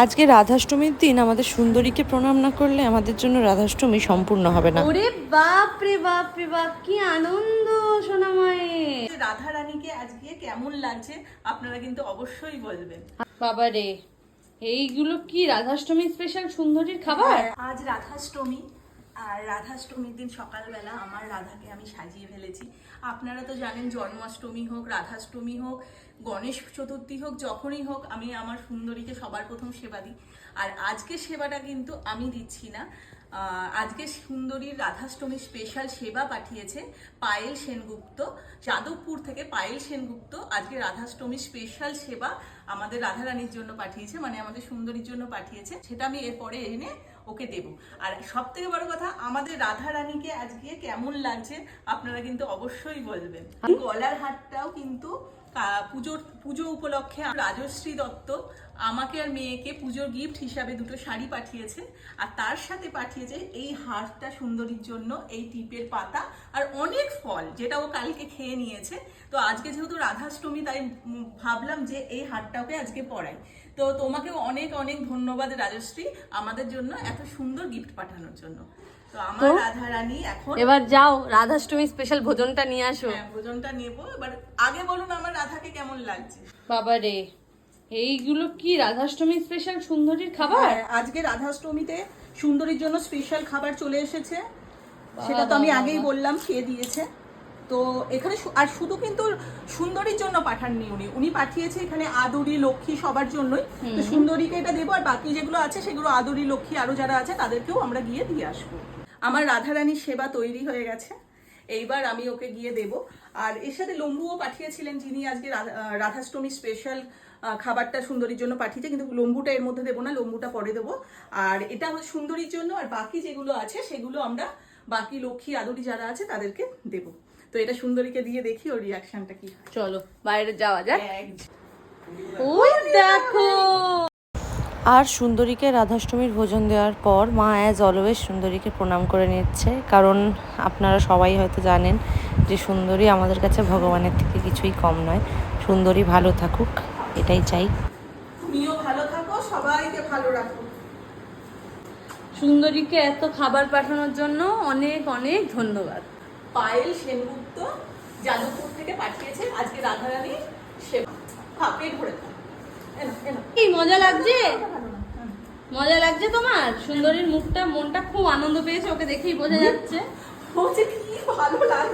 আজকে রাধাষ্টমীর দিন আমাদের সুন্দরীকে প্রণাম না করলে আমাদের জন্য রাধাষ্টমী সম্পূর্ণ হবে না। ওরে বাপ রে বাপ রে বাপ, কি আনন্দ সোনামায়ের। রাধা রানীকে আজকে কেমন লাগছে আপনারা কিন্তু অবশ্যই বলবেন। বাবা রে, এইগুলো কি রাধাষ্টমী স্পেশাল সুন্দরীর খাবার? আজ রাধাষ্টমী, আর রাধাষ্টমীর দিন সকালবেলা আমার রাধাকে আমি সাজিয়ে ফেলেছি। আপনারা তো জানেন, জন্মাষ্টমী হোক, রাধাষ্টমী হোক, গণেশ চতুর্থী হোক, যখনই হোক আমি আমার সুন্দরীকে সবার প্রথম সেবা দিই। আর আজকে সেবাটা কিন্তু আমি দিচ্ছি না, আজকে সুন্দরীর রাধাষ্টমী স্পেশাল সেবা পাঠিয়েছে পায়েল সেনগুপ্ত, যাদবপুর থেকে পায়েল সেনগুপ্ত আজকে রাধাষ্টমী স্পেশাল সেবা আমাদের রাধারানীর জন্য পাঠিয়েছে, মানে আমাদের সুন্দরীর জন্য পাঠিয়েছে। সেটা আমি এরপরে এনে ওকে দেব। আর সব থেকে বড় কথা, আমাদের রাধারানীকে আজকে কেমন লাগছে আপনারা কিন্তু অবশ্যই বলবেন। গলার হারটাও কিন্তু পুজো উপলক্ষে রাজশ্রী দত্ত আমাকে আর মেয়েকে পুজোর গিফট হিসাবে দুটো শাড়ি পাঠিয়েছে, আর তার সাথে পাঠিয়েছে এই হারটা সুন্দরীর জন্য, এই টিপের পাতা আর অনেক ফল, যেটা ও কালকে খেয়ে নিয়েছে। তো আজকে যেহেতু রাধাষ্টমী, তাই ভাবলাম যে এই হারটাকে আজকে পরাই। তো তোমাকেও অনেক অনেক ধন্যবাদ রাজশ্রী, আমাদের জন্য এত সুন্দর গিফট পাঠানোর জন্য। তো আমার রাধা রানী এখন এবার যাও রাধাষ্টমী স্পেশাল ভোজনটা নিয়ে আসো। হ্যাঁ, ভোজনটা নেবো। এবার আগে বলুন আমার রাধাকে কেমন লাগছে। বাবা রে, এইগুলো কি রাধাষ্টমী স্পেশাল সুন্দরীর খাবার? আজকে রাধাষ্টমীতে সুন্দরীর জন্য স্পেশাল খাবার চলে এসেছে, সেটা তো আমি আগেই বললাম, খেয়ে দিয়েছে। তো এখানে আর শুধু কিন্তু সুন্দরীর জন্য পাঠাননি, উনি পাঠিয়েছে এখানে আদুরি, লক্ষ্মী সবার জন্যই। তো সুন্দরীকে এটা দেবো, আর বাকি যেগুলো আছে সেগুলো আদুরি, লক্ষ্মী আরো যারা আছে তাদেরকেও আমরা গিয়ে দিয়ে আসবো। আমার রাধারানীর সেবা তৈরি হয়ে গেছে, এইবার আমি ওকে গিয়ে দেব। আর এর সাথে লম্বুও পাঠিয়েছিলেন, যিনি আজকে রাধাষ্টমী স্পেশাল খাবারটা সুন্দরীর জন্য পাঠিয়েছে, কিন্তু লম্বুটা এর মধ্যে দেবো না, লম্বুটা পরে দেবো। আর এটা হচ্ছে সুন্দরীর জন্য, আর বাকি যেগুলো আছে সেগুলো আমরা বাকি লক্ষ্মী আদুরি যারা আছে তাদেরকে দেবো। তো এটা সুন্দরীকে দিয়ে দেখি ওর রিয়াকশনটা কি হয়। চলো বাইরে যাওয়া যাক। ওই দেখো, আর সুন্দরীকে রাধাষ্টমীর ভোজন দেওয়ার পর মা অ্যাজ অলওয়েজ সুন্দরীকে প্রণাম করে নিচ্ছে, কারণ আপনারা সবাই হয়তো জানেন যে সুন্দরী আমাদের কাছে ভগবানের থেকে কিছুই কম নয়। সুন্দরী ভালো থাকুক, এটাই চাই। তুমিও ভালো থাকো, সবাইকে ভালো রাখো। সুন্দরীকে এত খাবার পাঠানোর জন্য অনেক অনেক ধন্যবাদ। পায়েল সেনগুপ্ত যাদবপুর থেকে পাঠিয়েছে আজকে রাধারানী সেবা। পেট ভরে থাক। কি মজা লাগছে? মজা লাগছে তোমার? সুন্দরীর মুখটা, মনটা খুব আনন্দ পেয়েছে, ওকে দেখেই বোঝা যাচ্ছে। কি ভালো লাগছে।